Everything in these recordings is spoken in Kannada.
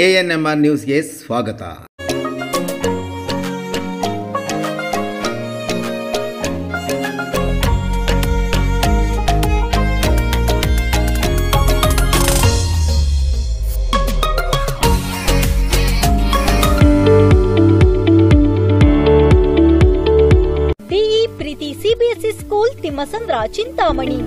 ANMR ನ್ಯೂಸ್ಗೆ ಸ್ವಾಗತ. Preethi CBSE school Thimmasandra Chintamani.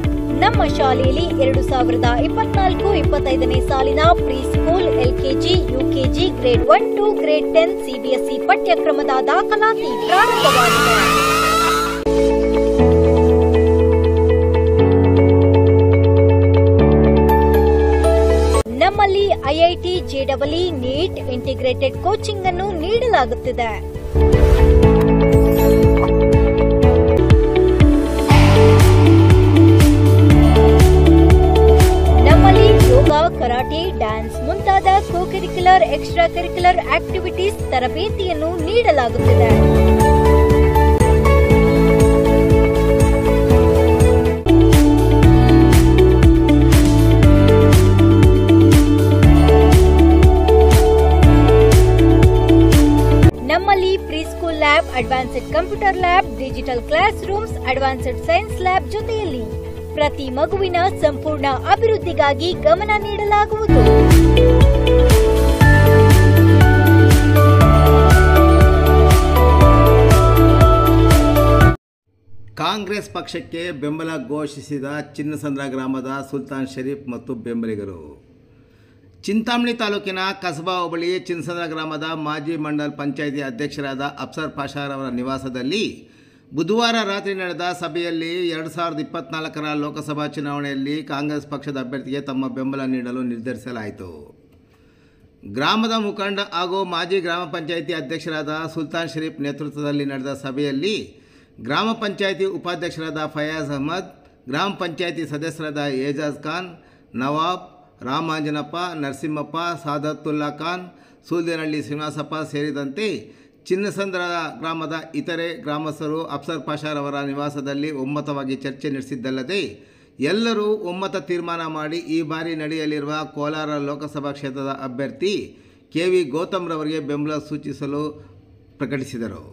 ನಮ್ಮ ಶಾಲೆಯಲ್ಲಿ 2024-25ನೇ ಸಾಲಿನ pre school, LKG, UKG, grade 1 to grade 10 CBSE ಪಠ್ಯಕ್ರಮದ ದಾಖಲಾತಿ ಪ್ರಾರಂಭವಾಗಿದೆ. ನಮ್ಮಲ್ಲಿ IIT, JEE, NEET integrated coaching ಅನ್ನು ನೀಡಲಾಗುತ್ತಿದೆ. ಕರಾಟೆ, ಡ್ಯಾನ್ಸ್ ಮುಂತಾದ ಕೋ-ಕರಿಕ್ಯುಲರ್, ಎಕ್ಸ್ಟ್ರಾ ಕರಿಕ್ಯುಲರ್ ಆಕ್ಟಿವಿಟೀಸ್ ತರಬೇತಿಯನ್ನು ನೀಡಲಾಗುತ್ತಿದೆ. ನಮ್ಮಲ್ಲಿ pre school lab, advanced computer lab, digital classrooms, advanced science lab ಜೊತೆಯಲ್ಲಿ ಪ್ರತಿ ಮಗುವಿನ ಸಂಪೂರ್ಣ ಅಭಿವೃದ್ಧಿಗಾಗಿ ಗಮನ ನೀಡಲಾಗುವುದು. ಕಾಂಗ್ರೆಸ್ ಪಕ್ಷಕ್ಕೆ ಬೆಂಬಲ ಘೋಷಿಸಿದ ಚಿನ್ನಸಂದ್ರ ಗ್ರಾಮದ ಸುಲ್ತಾನ್ ಶರೀಫ್ ಮತ್ತು ಬೆಂಬಲಿಗರು. ಚಿಂತಾಮಣಿ ತಾಲೂಕಿನ ಕಸಬಾ ಹೋಬಳಿ ಚಿನ್ನಸಂದ್ರ ಗ್ರಾಮದ ಮಾಜಿ ಮಂಡಲ್ ಪಂಚಾಯಿತಿ ಅಧ್ಯಕ್ಷರಾದ ಅಫ್ಸರ್ ಪಾಷಾರವರ ನಿವಾಸದಲ್ಲಿ ಬುಧವಾರ ರಾತ್ರಿ ನಡೆದ ಸಭೆಯಲ್ಲಿ 2024ರ ಲೋಕಸಭಾ ಚುನಾವಣೆಯಲ್ಲಿ ಕಾಂಗ್ರೆಸ್ ಪಕ್ಷದ ಅಭ್ಯರ್ಥಿಗೆ ತಮ್ಮ ಬೆಂಬಲ ನೀಡಲು ನಿರ್ಧರಿಸಲಾಯಿತು. ಗ್ರಾಮದ ಮುಖಂಡ ಹಾಗೂ ಮಾಜಿ ಗ್ರಾಮ ಪಂಚಾಯಿತಿ ಅಧ್ಯಕ್ಷರಾದ ಸುಲ್ತಾನ್ ಶರೀಫ್ ನೇತೃತ್ವದಲ್ಲಿ ನಡೆದ ಸಭೆಯಲ್ಲಿ ಗ್ರಾಮ ಪಂಚಾಯಿತಿ ಉಪಾಧ್ಯಕ್ಷರಾದ ಫಯಾಜ್ ಅಹಮದ್, ಗ್ರಾಮ ಪಂಚಾಯಿತಿ ಸದಸ್ಯರಾದ ಏಜಾಜ್ ಖಾನ್, ನವಾಬ್, ರಾಮಾಂಜನಪ್ಪ, ನರಸಿಂಹಪ್ಪ, ಸಾದತ್ತುಲ್ಲಾ ಖಾನ್, ಸೂಲ್ದೇನಹಳ್ಳಿ ಶ್ರೀನಿವಾಸಪ್ಪ ಸೇರಿದಂತೆ ಚಿನ್ನಸಂದ್ರ ಗ್ರಾಮದ ಇತರೆ ಗ್ರಾಮಸ್ಥರು ಅಫ್ಸರ್ ಪಾಷಾರವರ ನಿವಾಸದಲ್ಲಿ ಒಮ್ಮತವಾಗಿ ಚರ್ಚೆ ನಡೆಸಿದ್ದಲ್ಲದೆ ಎಲ್ಲರೂ ಒಮ್ಮತ ತೀರ್ಮಾನ ಮಾಡಿ ಈ ಬಾರಿ ನಡೆಯಲಿರುವ ಕೋಲಾರ ಲೋಕಸಭಾ ಕ್ಷೇತ್ರದ ಅಭ್ಯರ್ಥಿ KV ಗೌತಮ್ ರವರಿಗೆ ಬೆಂಬಲ ಸೂಚಿಸಲು ಪ್ರಕಟಿಸಿದರು.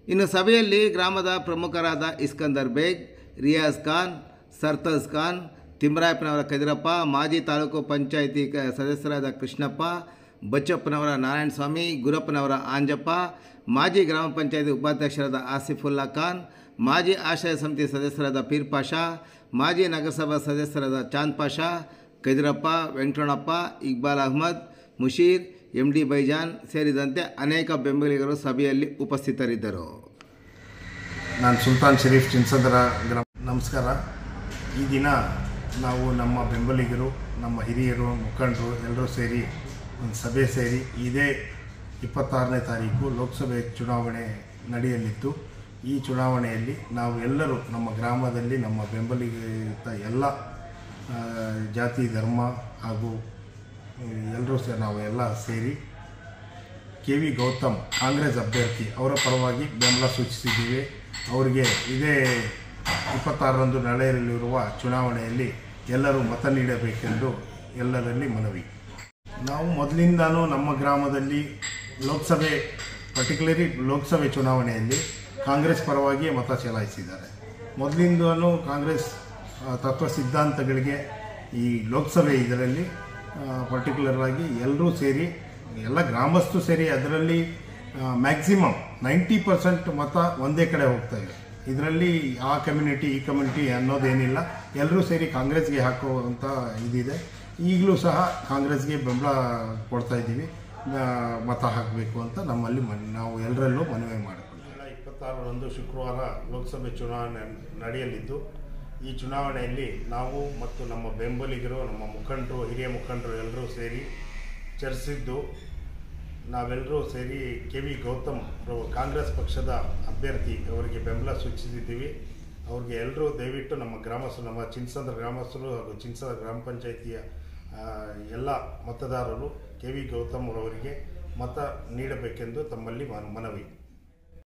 ಇನ್ನು ಸಭೆಯಲ್ಲಿ ಗ್ರಾಮದ ಪ್ರಮುಖರಾದ ಇಸ್ಕಂದರ್ ಬೇಗ್, ರಿಯಾಜ್ ಖಾನ್, ಸರ್ತಾಜ್ ಖಾನ್, ತಿಮ್ಮರಾಯಪ್ಪನವರ ಕದಿರಪ್ಪ, ಮಾಜಿ ತಾಲೂಕು ಪಂಚಾಯಿತಿ ಸದಸ್ಯರಾದ ಕೃಷ್ಣಪ್ಪ, ಬಚ್ಚಪ್ಪನವರ ನಾರಾಯಣಸ್ವಾಮಿ, ಗುರಪ್ಪನವರ ಆಂಜಪ್ಪ, ಮಾಜಿ ಗ್ರಾಮ ಪಂಚಾಯಿತಿ ಉಪಾಧ್ಯಕ್ಷರಾದ ಆಸಿಫುಲ್ಲಾ ಖಾನ್, ಮಾಜಿ ಆಶ್ರಯ ಸಮಿತಿ ಸದಸ್ಯರಾದ ಪೀರ್ ಪಾಷಾ, ಮಾಜಿ ನಗರಸಭಾ ಸದಸ್ಯರಾದ ಚಾಂದ್ ಪಾಷಾ, ಕದಿರಪ್ಪ, ವೆಂಕಟರಮಣಪ್ಪ, ಇಕ್ಬಾಲ್ ಅಹಮದ್, ಮುಷೀರ್, MD ಬೈಜಾನ್ ಸೇರಿದಂತೆ ಅನೇಕ ಬೆಂಬಲಿಗರು ಸಭೆಯಲ್ಲಿ ಉಪಸ್ಥಿತರಿದ್ದರು. ನಾನು ಸುಲ್ತಾನ್ ಶರೀಫ್ ಚಿನ್ನಸಂದ್ರ ಗ್ರಾಮ. ನಮಸ್ಕಾರ. ಈ ದಿನ ನಾವು ನಮ್ಮ ಬೆಂಬಲಿಗರು, ನಮ್ಮ ಹಿರಿಯರು, ಮುಖಂಡರು ಎಲ್ಲರೂ ಸೇರಿ ಒಂದು ಸಭೆ ಸೇರಿ ಇದೇ 26ನೇ ತಾರೀಕು ಲೋಕಸಭೆ ಚುನಾವಣೆ ನಡೆಯಲಿದ್ದು, ಈ ಚುನಾವಣೆಯಲ್ಲಿ ನಾವು ಎಲ್ಲರೂ ನಮ್ಮ ಗ್ರಾಮದಲ್ಲಿ ನಮ್ಮ ಬೆಂಬಲಿತ ಎಲ್ಲ ಜಾತಿ ಧರ್ಮ ಹಾಗೂ ಎಲ್ಲರೂ ನಾವು ಎಲ್ಲ ಸೇರಿ KV ಗೌತಮ್ ಕಾಂಗ್ರೆಸ್ ಅಭ್ಯರ್ಥಿ ಅವರ ಪರವಾಗಿ ಬೆಂಬಲ ಸೂಚಿಸಿದ್ದೀವಿ. ಅವರಿಗೆ ಇದೇ 26ರಂದು ನಡೆಯಲಿರುವ ಚುನಾವಣೆಯಲ್ಲಿ ಎಲ್ಲರೂ ಮತ ನೀಡಬೇಕೆಂದು ಎಲ್ಲರಲ್ಲಿ ಮನವಿ. ನಾವು ಮೊದಲಿಂದನೂ ನಮ್ಮ ಗ್ರಾಮದಲ್ಲಿ ಪರ್ಟಿಕ್ಯುಲರಿ ಲೋಕಸಭೆ ಚುನಾವಣೆಯಲ್ಲಿ ಕಾಂಗ್ರೆಸ್ ಪರವಾಗಿಯೇ ಮತ ಚಲಾಯಿಸಿದ್ದಾರೆ. ಮೊದಲಿಂದನೂ ಕಾಂಗ್ರೆಸ್ ತತ್ವ ಸಿದ್ಧಾಂತಗಳಿಗೆ ಈ ಲೋಕಸಭೆ ಇದರಲ್ಲಿ ಪರ್ಟಿಕ್ಯುಲರ್ ಆಗಿ ಎಲ್ಲರೂ ಸೇರಿ, ಎಲ್ಲ ಗ್ರಾಮಸ್ಥರು ಸೇರಿ ಅದರಲ್ಲಿ ಮ್ಯಾಕ್ಸಿಮಮ್ 90% ಮತ ಒಂದೇ ಕಡೆ ಹೋಗ್ತಾ ಇದೆ. ಇದರಲ್ಲಿ ಆ ಕಮ್ಯುನಿಟಿ ಈ ಕಮ್ಯುನಿಟಿ ಅನ್ನೋದೇನಿಲ್ಲ, ಎಲ್ಲರೂ ಸೇರಿ ಕಾಂಗ್ರೆಸ್ಗೆ ಹಾಕುವಂಥ ಇದಿದೆ. ಈಗಲೂ ಸಹ ಕಾಂಗ್ರೆಸ್ಗೆ ಬೆಂಬಲ ಕೊಡ್ತಾ ಇದ್ದೀವಿ, ಮತ ಹಾಕಬೇಕು ಅಂತ ನಮ್ಮಲ್ಲಿ ನಾವು ಎಲ್ಲರಲ್ಲೂ ಮನವಿ ಮಾಡಿಕೊಂಡ್ವಿ. 26ರಂದು ಶುಕ್ರವಾರ ಲೋಕಸಭೆ ಚುನಾವಣೆ ನಡೆಯಲಿದ್ದು, ಈ ಚುನಾವಣೆಯಲ್ಲಿ ನಾವು ಮತ್ತು ನಮ್ಮ ಬೆಂಬಲಿಗರು, ನಮ್ಮ ಮುಖಂಡರು, ಹಿರಿಯ ಮುಖಂಡರು ಎಲ್ಲರೂ ಸೇರಿ ಚರ್ಚಿಸಿದ್ದು, ನಾವೆಲ್ಲರೂ ಸೇರಿ KV ಗೌತಮ್ ಕಾಂಗ್ರೆಸ್ ಪಕ್ಷದ ಅಭ್ಯರ್ಥಿ ಅವರಿಗೆ ಬೆಂಬಲ ಸೂಚಿಸಿದ್ದೀವಿ. ಅವ್ರಿಗೆ ಎಲ್ಲರೂ ದಯವಿಟ್ಟು ನಮ್ಮ ಗ್ರಾಮಸ್ಥರು, ನಮ್ಮ ಚಿನ್ನಸಂದ್ರ ಗ್ರಾಮಸ್ಥರು ಹಾಗೂ ಚಿನ್ನಸಂದ್ರ ಗ್ರಾಮ ಪಂಚಾಯಿತಿಯ ಎಲ್ಲ ಮತದಾರರು KV ಗೌತಮ್ ಅವರಿಗೆ ಮತ ನೀಡಬೇಕೆಂದು ತಮ್ಮಲ್ಲಿ ಮನವಿ.